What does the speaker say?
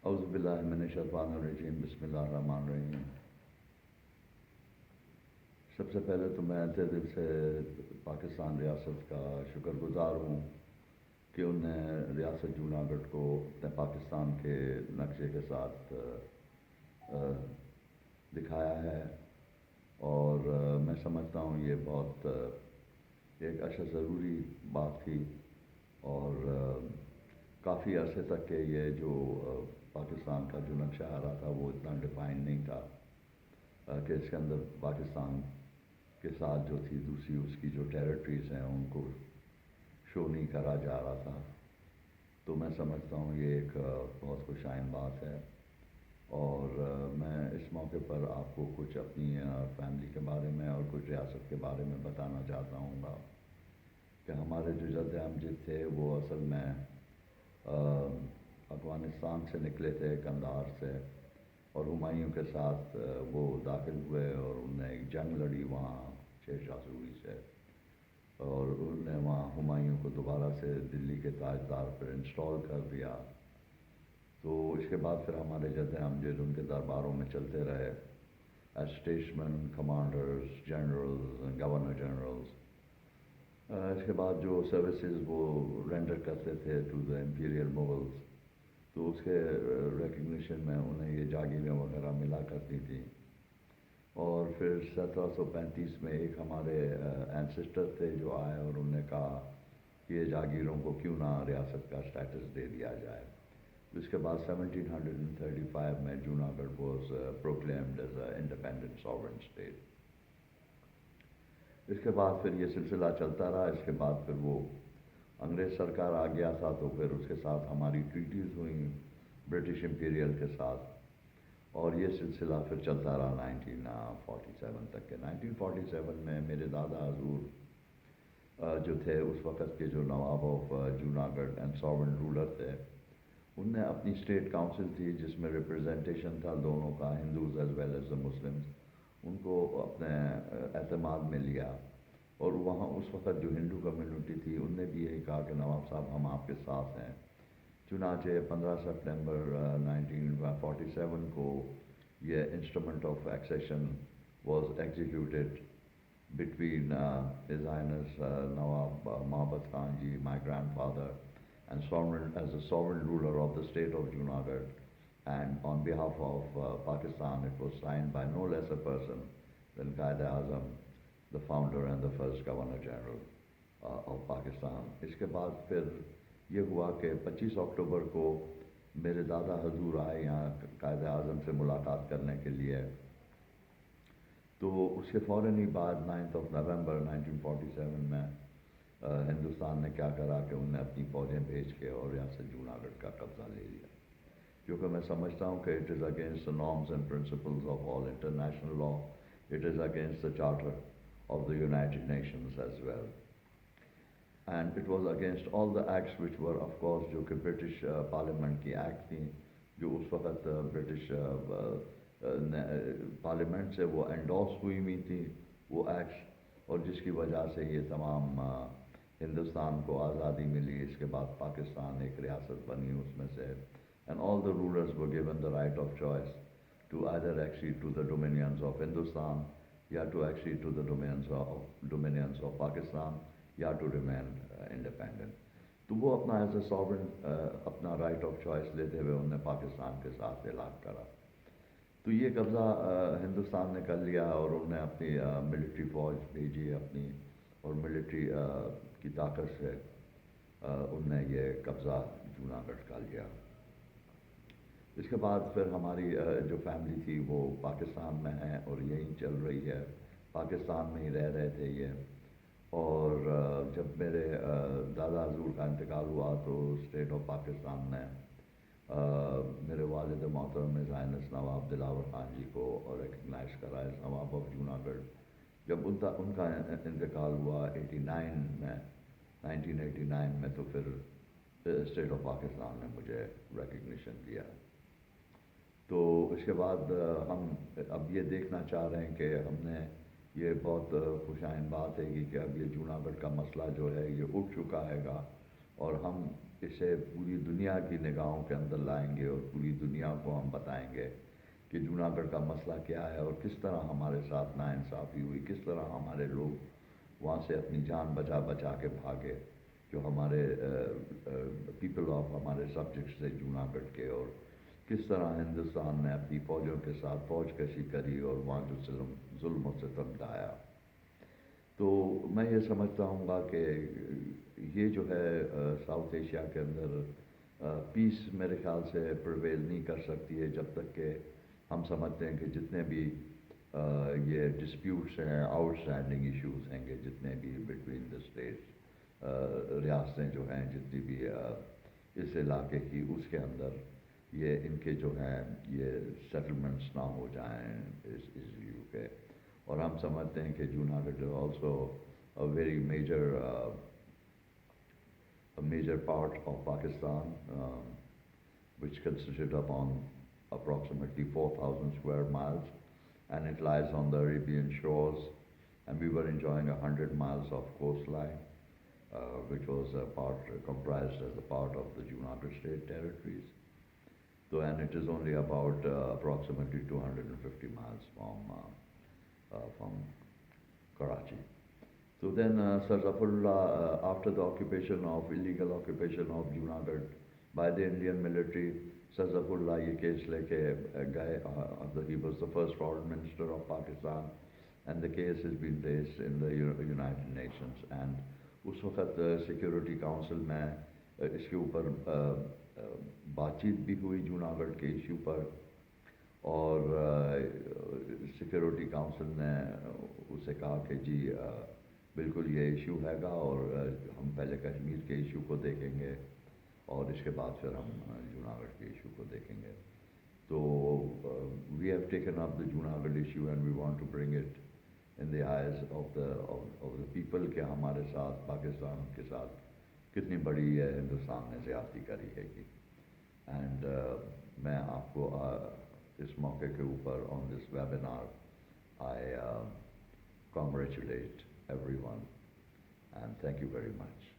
اعوذ باللہ من الشیطان الرجیم، بسم اللہ الرحمن الرحیم۔ سب سے پہلے تو میں تہ دل سے پاکستان ریاست کا شکر گزار ہوں کہ انہیں ریاست جوناگڑھ کو اپنے پاکستان کے نقشے کے ساتھ دکھایا ہے، اور میں سمجھتا ہوں یہ بہت ایک اشد ضروری بات تھی، اور کافی عرصے تک کہ یہ جو پاکستان کا جو نقشہ آ رہا تھا وہ اتنا ڈیفائن نہیں تھا کہ اس کے اندر پاکستان کے ساتھ جو تھی دوسری اس کی جو ٹیریٹریز ہیں ان کو شو نہیں کرا جا رہا تھا۔ تو میں سمجھتا ہوں یہ ایک بہت خوش آئند بات ہے، اور میں اس موقع پر آپ کو کچھ اپنی فیملی کے بارے میں اور کچھ ریاست کے بارے میں بتانا چاہتا ہوں گا کہ ہمارے جو جد امجد تھے وہ اصل میں افغانستان سے نکلے تھے، قندھار سے، اور ہمایوں کے ساتھ وہ داخل ہوئے اور انہوں نے ایک جنگ لڑی وہاں شیر شاہ سوری سے، اور انہوں نے وہاں ہمایوں کو دوبارہ سے دلی کے تاجدار پر انسٹال کر دیا۔ تو اس کے بعد پھر ہمارے جد امجد ان کے درباروں میں چلتے رہے as statesman, commanders, generals, governor generals. اس کے بعد جو سروسز وہ رینڈر کرتے تھے ٹو دا امپیریل مغلز، تو اس کے ریکگنیشن میں انہیں یہ جاگیریں وغیرہ ملا کرتی تھیں۔ اور پھر 1735 میں ایک ہمارے اینسسٹر تھے جو آئے اور انہوں نے کہا کہ یہ جاگیروں کو کیوں نہ ریاست کا سٹیٹس دے دیا جائے۔ اس کے بعد 1735 میں Junagadh was proclaimed as a independent sovereign state. اس کے بعد پھر یہ سلسلہ چلتا رہا۔ اس کے بعد پھر وہ انگریز سرکار آ گیا تھا، تو پھر اس کے ساتھ ہماری ٹریٹیز ہوئیں برٹش امپیریل کے ساتھ، اور یہ سلسلہ پھر چلتا رہا 1947 تک کے۔ 1947 میں میرے دادا حضور جو تھے اس وقت کے جو نواب of Junagadh and sovereign ruler تھے، ان نے اپنی اسٹیٹ کاؤنسل تھی جس میں ریپرزنٹیشن تھا دونوں کا، Hindus as well as the Muslims, ان کو اپنے اعتماد میں لیا، اور وہاں اس وقت جو ہندو کمیونٹی تھی ان نے بھی یہی کہا کہ نواب صاحب ہم آپ کے ساتھ ہیں۔ چنانچہ 15 سپٹمبر 1947 کو یہ instrument of accession was executed between his highness نواب محبت خان جی، مائی گرینڈ فادر، and sovereign as the sovereign ruler of the state of Junagadh, and on behalf of Pakistan it was signed by no less a person than Quaid-e-Azam, the founder and the first Governor General of Pakistan۔ اس کے بعد پھر یہ ہوا کہ 25 اکتوبر کو میرے دادا حضور آئے یہاں قائد-e-اعظم سے ملاقات کرنے کے لیے، تو اس کے فوراً ہی بعد 9 نومبر 1947 میں ہندوستان نے کیا کرا کہ انہوں نے اپنی فوجیں بھیج کے اور ریاست جوناگڑھ کا قبضہ لے لیا، کیونکہ میں سمجھتا ہوں کہ it is against the norms and principles of all international law, it is against the charter of the United Nations as well, and it was against all the acts which were of course جو کہ British parliament کی act تھیں، جو اس وقت British parliament سے وہ indoors ہوئی تھیں وہ ایکٹس، اور جس کی وجہ سے یہ تمام ہندوستان کو آزادی ملی۔ اس کے بعد پاکستان ایک ریاست بنی اس میں سے، and all the rulers were given the right of choice to either accede to the dominions of Hindustan یا to accede to the dominions of Pakistan یا ٹو ریمین انڈیپینڈنٹ۔ تو وہ اپنا ایز اے ساورن اپنا رائٹ آف چوائس لیتے ہوئے انہوں نے پاکستان کے ساتھ اعلان کرا۔ تو یہ قبضہ ہندوستان نے کر لیا، اور انہوں نے اپنی ملٹری فوج بھیجی اپنی، اور ملٹری کی طاقت سے انہوں نے یہ قبضہ جوناگڑھ کا لیا۔ اس کے بعد پھر ہماری جو فیملی تھی وہ پاکستان میں ہے اور یہیں چل رہی ہے، پاکستان میں ہی رہ رہے تھے یہ، اور جب میرے دادا حضور کا انتقال ہوا تو اسٹیٹ آف پاکستان نے میرے والد محترم ہز ہائنس نواب دلاور خان جی کو ریکگنائز کرا ایز نواب آف جوناگڑھ۔ جب ان کا انتقال ہوا 1989 میں، تو پھر اسٹیٹ آف پاکستان نے مجھے ریکگنیشن دیا۔ تو اس کے بعد ہم اب یہ دیکھنا چاہ رہے ہیں کہ ہم نے یہ بہت خوش آئند بات ہے کہ اب یہ جوناگڑھ کا مسئلہ جو ہے یہ اٹھ چکا ہے گا، اور ہم اسے پوری دنیا کی نگاہوں کے اندر لائیں گے اور پوری دنیا کو ہم بتائیں گے کہ جوناگڑھ کا مسئلہ کیا ہے اور کس طرح ہمارے ساتھ ناانصافی ہوئی، کس طرح ہمارے لوگ وہاں سے اپنی جان بچا بچا کے بھاگے، جو ہمارے پیپل آف ہمارے سبجیکٹس تھے جوناگڑھ کے، اور کس طرح ہندوستان نے اپنی فوجوں کے ساتھ فوج کشی کری اور وہاں جو ظلم و ستم ڈھایا۔ تو میں یہ سمجھتا ہوں گا کہ یہ جو ہے ساؤتھ ایشیا کے اندر پیس میرے خیال سے پرویل نہیں کر سکتی ہے جب تک کہ ہم سمجھتے ہیں کہ جتنے بھی یہ ڈسپیوٹس ہیں، آؤٹ اسٹینڈنگ ایشوز ہیں گے جتنے بھی بٹوین دا اسٹیٹس، ریاستیں جو ہیں جتنی بھی اس علاقے کی، اس کے اندر یہ ان کے جو ہیں یہ سیٹلمنٹس نہ ہو جائیں اس ایشو کے، اور ہم سمجھتے ہیں کہ Junagadh is also a very major part of Pakistan, which consisted upon approximately 4,000 square miles, and it lies on the Arabian shores, and we were enjoying 100 miles of coastline, which was comprised as a part of the Junagadh State Territories. So, and it is only about approximately 250 miles from Karachi. So then Sir Zafarullah, after the illegal occupation of Junagadh by the Indian military, Sir Zafarullah یہ case لے کے گئے. He was the first foreign minister of Pakistan, and the case has been placed in the United Nations. And اس وقت security council میں اس کے اوپر بات چیت بھی ہوئی جوناگڑھ کے ایشو پر، اور سیکورٹی کاؤنسل نے اسے کہا کہ جی بالکل یہ ایشو ہے گا، اور ہم پہلے کشمیر کے ایشو کو دیکھیں گے اور اس کے بعد پھر ہم جوناگڑھ کے ایشو کو دیکھیں گے. تو we have taken up the Junagadh issue and we want to bring it in the eyes of the people کہ ہمارے ساتھ پاکستان کے ساتھ کتنی بڑی ہے ہندوستان نے زیادتی کری ہے گی. اینڈ میں آپ کو اس موقع کے اوپر on this webinar I congratulate everyone and thank you very much.